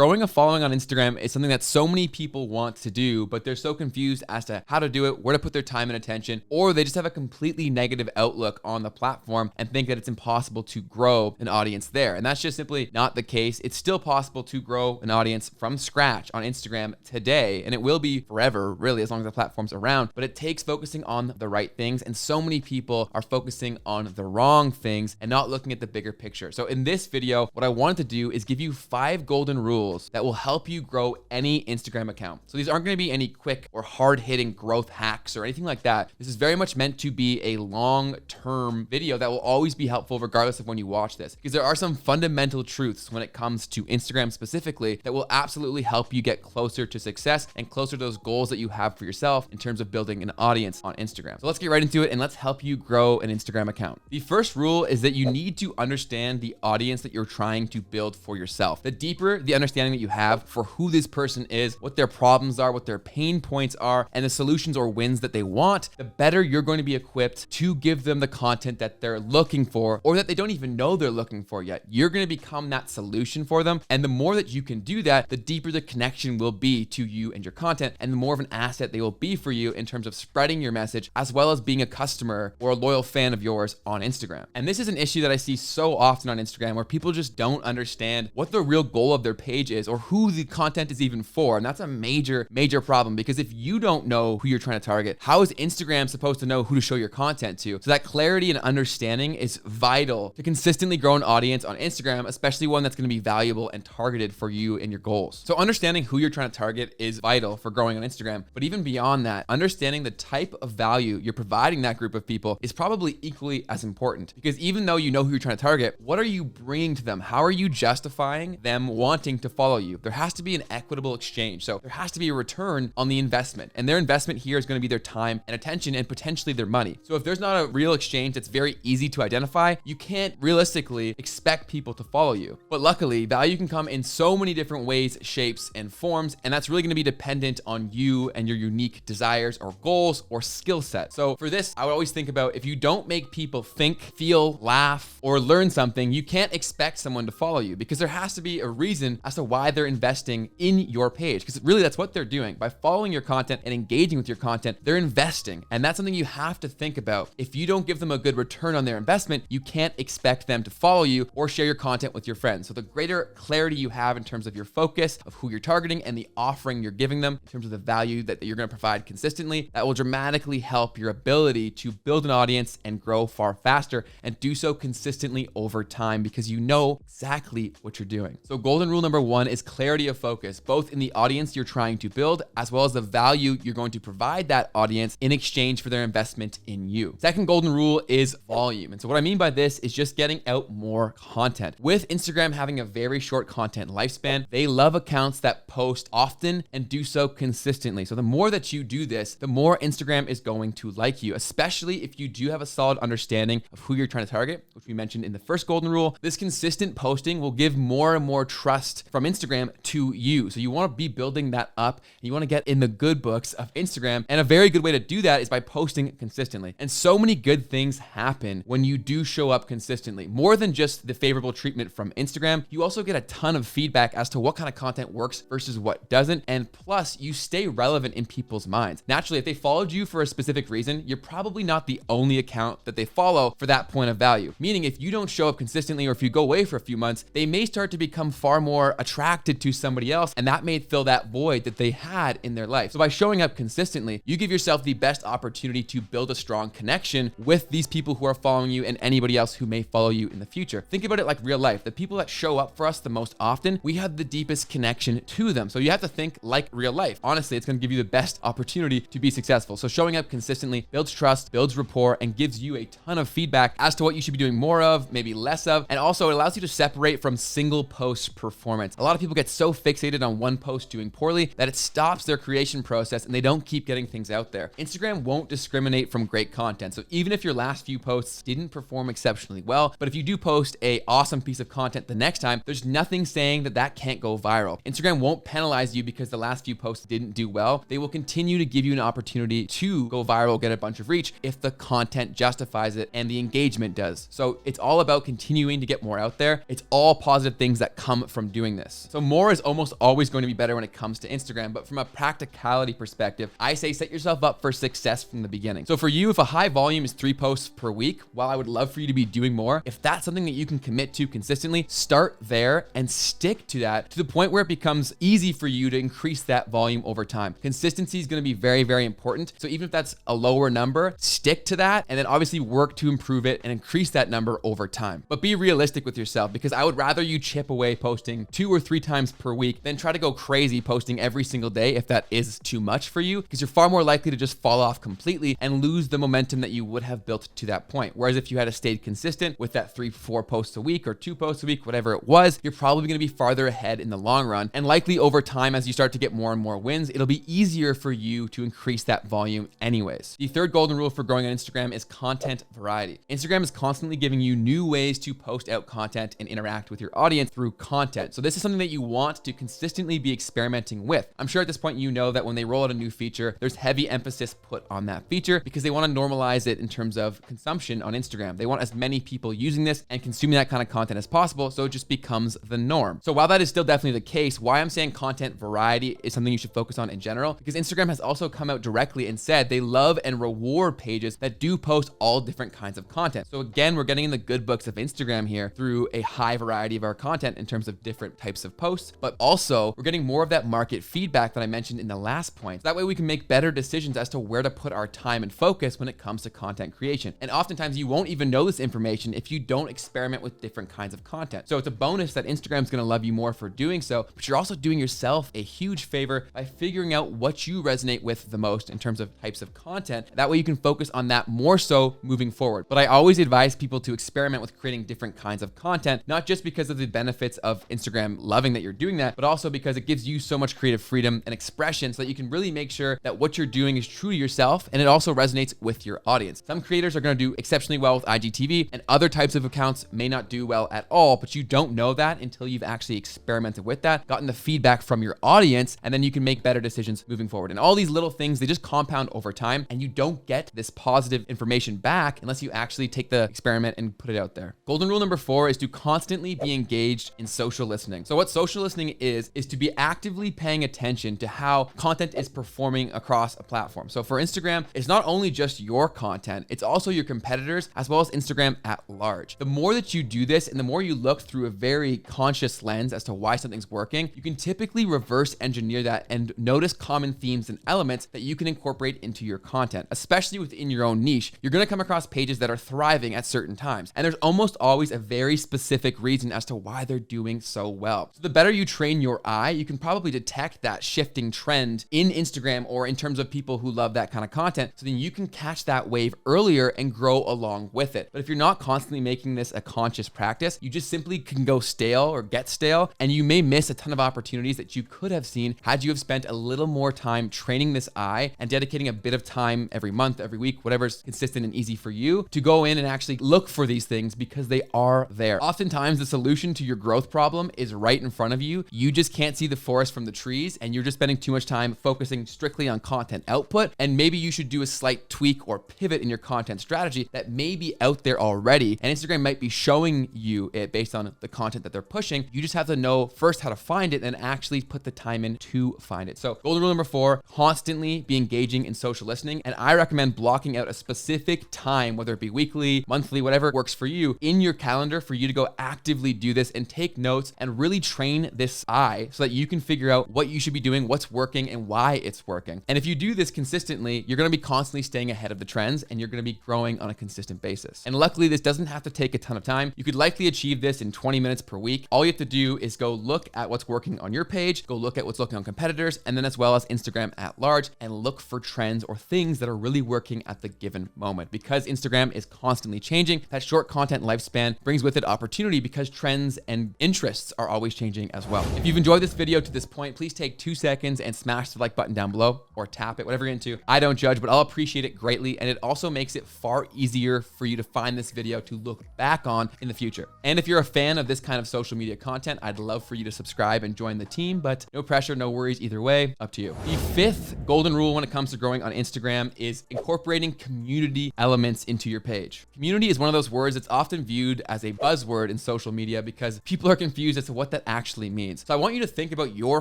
Growing a following on Instagram is something that so many people want to do, but they're so confused as to how to do it, where to put their time and attention, or they just have a completely negative outlook on the platform and think that it's impossible to grow an audience there. And that's just simply not the case. It's still possible to grow an audience from scratch on Instagram today, and it will be forever, really, as long as the platform's around. But it takes focusing on the right things, and so many people are focusing on the wrong things and not looking at the bigger picture. So in this video, what I wanted to do is give you 5 golden rules that will help you grow any Instagram account. So these aren't going to be any quick or hard-hitting growth hacks or anything like that. This is very much meant to be a long-term video that will always be helpful regardless of when you watch this, because there are some fundamental truths when it comes to Instagram specifically that will absolutely help you get closer to success and closer to those goals that you have for yourself in terms of building an audience on Instagram. So let's get right into it and let's help you grow an Instagram account. The first rule is that you need to understand the audience that you're trying to build for yourself. The deeper the understanding that you have for who this person is, what their problems are, what their pain points are, and the solutions or wins that they want, the better you're going to be equipped to give them the content that they're looking for, or that they don't even know they're looking for yet. You're going to become that solution for them. And the more that you can do that, the deeper the connection will be to you and your content, and the more of an asset they will be for you in terms of spreading your message, as well as being a customer or a loyal fan of yours on Instagram. And this is an issue that I see so often on Instagram, where people just don't understand what the real goal of their page is or who the content is even for. And that's a major problem, because if you don't know who you're trying to target, how is Instagram supposed to know who to show your content to? So that clarity and understanding is vital to consistently grow an audience on Instagram, especially one that's going to be valuable and targeted for you and your goals. So understanding who you're trying to target is vital for growing on Instagram. But even beyond that, understanding the type of value you're providing that group of people is probably equally as important, because even though you know who you're trying to target, what are you bringing to them? How are you justifying them wanting to follow you? There has to be an equitable exchange. So there has to be a return on the investment, and their investment here is going to be their time and attention and potentially their money. So if there's not a real exchange that's very easy to identify, you can't realistically expect people to follow you. But luckily, value can come in so many different ways, shapes, and forms, and that's really going to be dependent on you and your unique desires or goals or skill set. So for this, I would always think about, if you don't make people think, feel, laugh, or learn something, you can't expect someone to follow you, because there has to be a reason as to why they're investing in your page, because really that's what they're doing. By following your content and engaging with your content, they're investing, and that's something you have to think about. If you don't give them a good return on their investment, you can't expect them to follow you or share your content with your friends. So the greater clarity you have in terms of your focus, of who you're targeting, and the offering you're giving them in terms of the value that you're going to provide consistently, that will dramatically help your ability to build an audience and grow far faster, and do so consistently over time, because you know exactly what you're doing. So golden rule number 1 is clarity of focus, both in the audience you're trying to build, as well as the value you're going to provide that audience in exchange for their investment in you. Second golden rule is volume. And so what I mean by this is just getting out more content. With Instagram having a very short content lifespan, they love accounts that post often and do so consistently. So the more that you do this, the more Instagram is going to like you, especially if you do have a solid understanding of who you're trying to target, which we mentioned in the first golden rule. This consistent posting will give more and more trust from Instagram to you. So you want to be building that up, and you want to get in the good books of Instagram. And a very good way to do that is by posting consistently. And so many good things happen when you do show up consistently. More than just the favorable treatment from Instagram, you also get a ton of feedback as to what kind of content works versus what doesn't. And plus, you stay relevant in people's minds. Naturally, if they followed you for a specific reason, you're probably not the only account that they follow for that point of value. Meaning, if you don't show up consistently, or if you go away for a few months, they may start to become far more attracted to somebody else, and that may fill that void that they had in their life. So by showing up consistently, you give yourself the best opportunity to build a strong connection with these people who are following you and anybody else who may follow you in the future. Think about it like real life. The people that show up for us the most often, we have the deepest connection to them. So you have to think like real life. Honestly, it's going to give you the best opportunity to be successful. So showing up consistently builds trust, builds rapport, and gives you a ton of feedback as to what you should be doing more of, maybe less of. And also it allows you to separate from single post performance. A lot of people get so fixated on one post doing poorly that it stops their creation process, and they don't keep getting things out there. Instagram won't discriminate from great content. So even if your last few posts didn't perform exceptionally well, but if you do post a awesome piece of content the next time, there's nothing saying that that can't go viral. Instagram won't penalize you because the last few posts didn't do well. They will continue to give you an opportunity to go viral, get a bunch of reach if the content justifies it and the engagement does. So it's all about continuing to get more out there. It's all positive things that come from doing this. this. So more is almost always going to be better when it comes to Instagram, but from a practicality perspective, I say set yourself up for success from the beginning. So for you, if a high volume is 3 posts per week, while I would love for you to be doing more, if that's something that you can commit to consistently, start there and stick to that to the point where it becomes easy for you to increase that volume over time. Consistency is going to be very, very important. So even if that's a lower number, stick to that and then obviously work to improve it and increase that number over time. But be realistic with yourself, because I would rather you chip away posting 2 or 3 times per week than try to go crazy posting every single day if that is too much for you, because you're far more likely to just fall off completely and lose the momentum that you would have built to that point. Whereas if you had stayed consistent with that 3-4 posts a week or 2 posts a week, whatever it was, you're probably going to be farther ahead in the long run. And likely over time, as you start to get more and more wins, it'll be easier for you to increase that volume anyways. The third golden rule for growing on Instagram is content variety. Instagram is constantly giving you new ways to post out content and interact with your audience through content. So this is something that you want to consistently be experimenting with. I'm sure at this point you know that when they roll out a new feature, there's heavy emphasis put on that feature because they want to normalize it in terms of consumption on Instagram. They want as many people using this and consuming that kind of content as possible, so it just becomes the norm. So while that is still definitely the case, why I'm saying content variety is something you should focus on in general, because Instagram has also come out directly and said they love and reward pages that do post all different kinds of content. So again, we're getting in the good books of Instagram here through a high variety of our content in terms of different types of posts, but also we're getting more of that market feedback that I mentioned in the last point. So that way we can make better decisions as to where to put our time and focus when it comes to content creation. And oftentimes you won't even know this information if you don't experiment with different kinds of content. So it's a bonus that Instagram's gonna love you more for doing so, but you're also doing yourself a huge favor by figuring out what you resonate with the most in terms of types of content. That way you can focus on that more so moving forward. But I always advise people to experiment with creating different kinds of content, not just because of the benefits of Instagram loving that you're doing that, but also because it gives you so much creative freedom and expression so that you can really make sure that what you're doing is true to yourself and it also resonates with your audience. Some creators are going to do exceptionally well with IGTV and other types of accounts may not do well at all, but you don't know that until you've actually experimented with that, gotten the feedback from your audience, and then you can make better decisions moving forward. And all these little things, they just compound over time, and you don't get this positive information back unless you actually take the experiment and put it out there. Golden rule number 4 is to constantly be engaged in social listening. So what social listening is to be actively paying attention to how content is performing across a platform. So for Instagram, it's not only just your content, it's also your competitors as well as Instagram at large. The more that you do this and the more you look through a very conscious lens as to why something's working, you can typically reverse engineer that and notice common themes and elements that you can incorporate into your content, especially within your own niche. You're going to come across pages that are thriving at certain times, and there's almost always a very specific reason as to why they're doing so well. So the better you train your eye, you can probably detect that shifting trend in Instagram or in terms of people who love that kind of content, so then you can catch that wave earlier and grow along with it. But if you're not constantly making this a conscious practice, you just simply can go stale or get stale, and you may miss a ton of opportunities that you could have seen had you have spent a little more time training this eye and dedicating a bit of time every month, every week, whatever's consistent and easy for you to go in and actually look for these things because they are there. Oftentimes the solution to your growth problem is right in front of you. You just can't see the forest from the trees, and you're just spending too much time focusing strictly on content output. And maybe you should do a slight tweak or pivot in your content strategy that may be out there already, and Instagram might be showing you it based on the content that they're pushing. You just have to know first how to find it and actually put the time in to find it. So golden rule number 4, constantly be engaging in social listening. And I recommend blocking out a specific time, whether it be weekly, monthly, whatever works for you, in your calendar for you to go actively do this and take notes and really train this eye so that you can figure out what you should be doing, what's working, and why it's working. And if you do this consistently, you're going to be constantly staying ahead of the trends and you're going to be growing on a consistent basis. And luckily, this doesn't have to take a ton of time. You could likely achieve this in 20 minutes per week. All you have to do is go look at what's working on your page, go look at what's looking on competitors, and then as well as Instagram at large, and look for trends or things that are really working at the given moment. Because Instagram is constantly changing, that short content lifespan brings with it opportunity because trends and interests are always changing as well. If you've enjoyed this video to this point, please take 2 seconds and smash the like button down below or tap it, whatever you're into. I don't judge, but I'll appreciate it greatly. And it also makes it far easier for you to find this video to look back on in the future. And if you're a fan of this kind of social media content, I'd love for you to subscribe and join the team, but no pressure, no worries either way, up to you. The 5th golden rule when it comes to growing on Instagram is incorporating community elements into your page. Community is one of those words that's often viewed as a buzzword in social media because people are confused as to what what that actually means. So I want you to think about your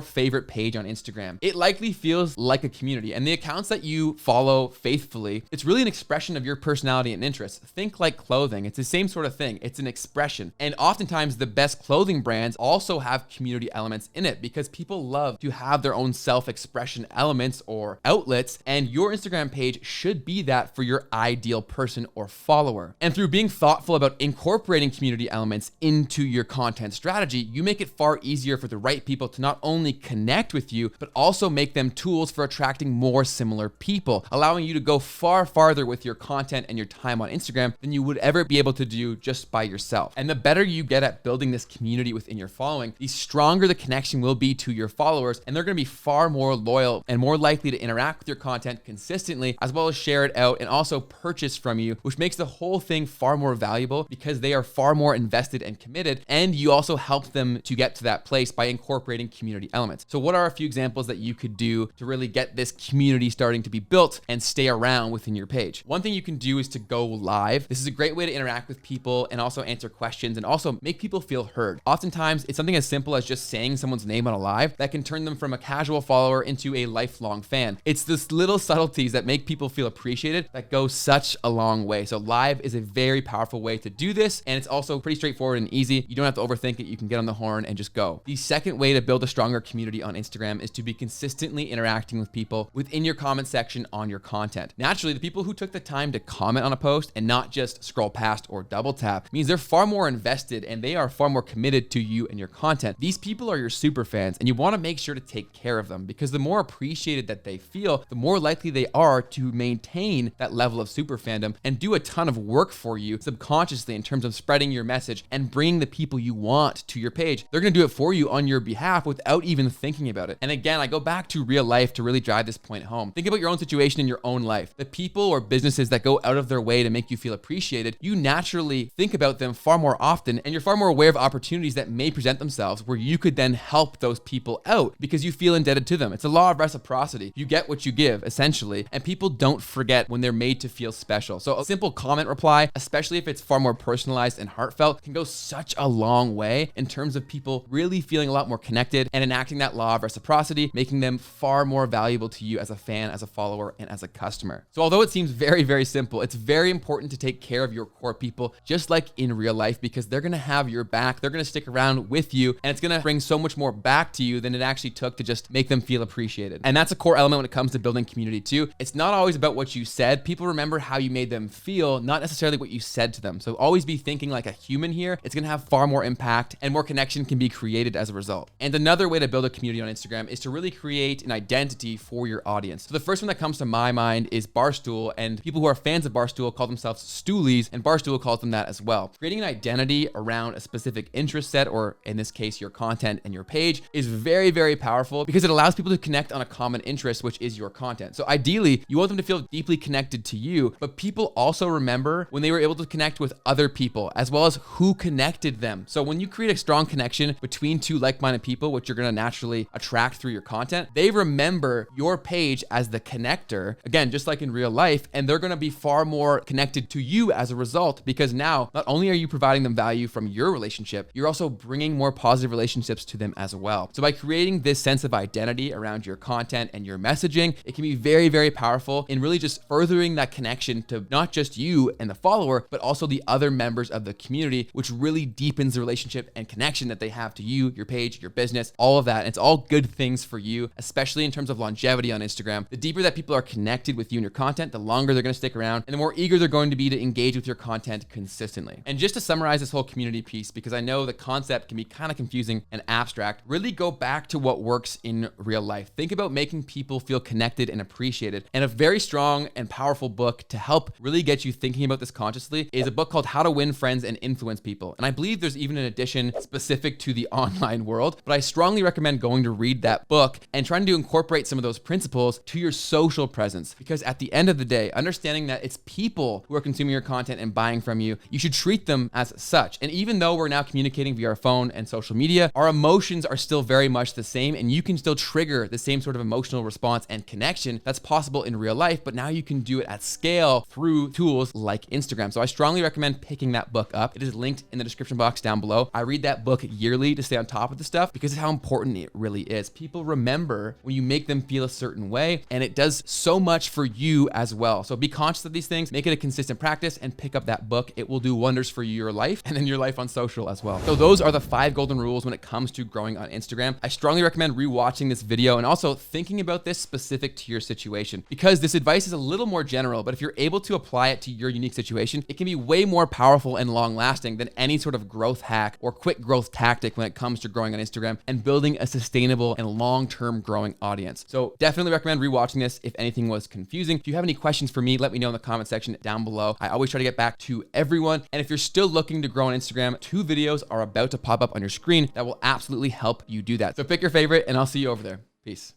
favorite page on Instagram. It likely feels like a community, and the accounts that you follow faithfully, it's really an expression of your personality and interests. Think like clothing. It's the same sort of thing. It's an expression. And oftentimes the best clothing brands also have community elements in it because people love to have their own self-expression elements or outlets, and your Instagram page should be that for your ideal person or follower. And through being thoughtful about incorporating community elements into your content strategy, you make it far easier for the right people to not only connect with you, but also make them tools for attracting more similar people, allowing you to go far farther with your content and your time on Instagram than you would ever be able to do just by yourself. And the better you get at building this community within your following, the stronger the connection will be to your followers, and they're going to be far more loyal and more likely to interact with your content consistently, as well as share it out and also purchase from you, which makes the whole thing far more valuable because they are far more invested and committed, and you also help them to get to that place by incorporating community elements. So what are a few examples that you could do to really get this community starting to be built and stay around within your page? One thing you can do is to go live. This is a great way to interact with people and also answer questions and also make people feel heard. Oftentimes, it's something as simple as just saying someone's name on a live that can turn them from a casual follower into a lifelong fan. It's this little subtleties that make people feel appreciated that go such a long way. So live is a very powerful way to do this, and it's also pretty straightforward and easy. You don't have to overthink it. You can get on the horn and just go. The second way to build a stronger community on Instagram is to be consistently interacting with people within your comment section on your content. Naturally, the people who took the time to comment on a post and not just scroll past or double tap means they're far more invested and they are far more committed to you and your content. These people are your super fans, and you want to make sure to take care of them because the more appreciated that they feel, the more likely they are to maintain that level of super fandom and do a ton of work for you subconsciously in terms of spreading your message and bringing the people you want to your page. They're going to do it for you on your behalf without even thinking about it. And again, I go back to real life to really drive this point home. Think about your own situation in your own life. The people or businesses that go out of their way to make you feel appreciated, you naturally think about them far more often, and you're far more aware of opportunities that may present themselves where you could then help those people out because you feel indebted to them. It's a law of reciprocity. You get what you give, essentially, and people don't forget when they're made to feel special. So a simple comment reply, especially if it's far more personalized and heartfelt, can go such a long way in terms of people really feeling a lot more connected and enacting that law of reciprocity, making them far more valuable to you as a fan, as a follower, and as a customer. So although it seems very, very simple, it's very important to take care of your core people, just like in real life, because they're going to have your back. They're going to stick around with you, and it's going to bring so much more back to you than it actually took to just make them feel appreciated. And that's a core element when it comes to building community too. It's not always about what you said. People remember how you made them feel, not necessarily what you said to them. So always be thinking like a human here. It's going to have far more impact and more connection can be created as a result. And another way to build a community on Instagram is to really create an identity for your audience. So the first one that comes to my mind is Barstool, and people who are fans of Barstool call themselves Stoolies, and Barstool calls them that as well. Creating an identity around a specific interest set, or in this case, your content and your page, is very, very powerful because it allows people to connect on a common interest, which is your content. So ideally, you want them to feel deeply connected to you, but people also remember when they were able to connect with other people, as well as who connected them. So when you create a strong connection between two like-minded people, which you're going to naturally attract through your content, they remember your page as the connector, again, just like in real life, and they're going to be far more connected to you as a result, because now not only are you providing them value from your relationship, you're also bringing more positive relationships to them as well. So by creating this sense of identity around your content and your messaging, it can be very, very powerful in really just furthering that connection to not just you and the follower, but also the other members of the community, which really deepens the relationship and connection that they have to you, your page, your business, all of that. And it's all good things for you, especially in terms of longevity on Instagram. The deeper that people are connected with you and your content, the longer they're going to stick around and the more eager they're going to be to engage with your content consistently. And just to summarize this whole community piece, because I know the concept can be kind of confusing and abstract, really go back to what works in real life. Think about making people feel connected and appreciated. And a very strong and powerful book to help really get you thinking about this consciously is a book called How to Win Friends and Influence People. And I believe there's even an edition specific to the online world, but I strongly recommend going to read that book and trying to incorporate some of those principles to your social presence. Because at the end of the day, understanding that it's people who are consuming your content and buying from you, you should treat them as such. And even though we're now communicating via our phone and social media, our emotions are still very much the same, and you can still trigger the same sort of emotional response and connection that's possible in real life, but now you can do it at scale through tools like Instagram. So I strongly recommend picking that book up. It is linked in the description box down below. I read that book yearly to stay on top of the stuff because of how important it really is. People remember when you make them feel a certain way, and it does so much for you as well. So be conscious of these things, make it a consistent practice, and pick up that book. It will do wonders for your life and then your life on social as well. So those are the 5 golden rules when it comes to growing on Instagram. I strongly recommend rewatching this video and also thinking about this specific to your situation, because this advice is a little more general, but if you're able to apply it to your unique situation, it can be way more powerful and long lasting than any sort of growth hack or quick growth tactic when it comes to growing on Instagram and building a sustainable and long-term growing audience. So definitely recommend rewatching this if anything was confusing. If you have any questions for me, let me know in the comment section down below. I always try to get back to everyone. And if you're still looking to grow on Instagram, 2 videos are about to pop up on your screen that will absolutely help you do that. So pick your favorite and I'll see you over there. Peace.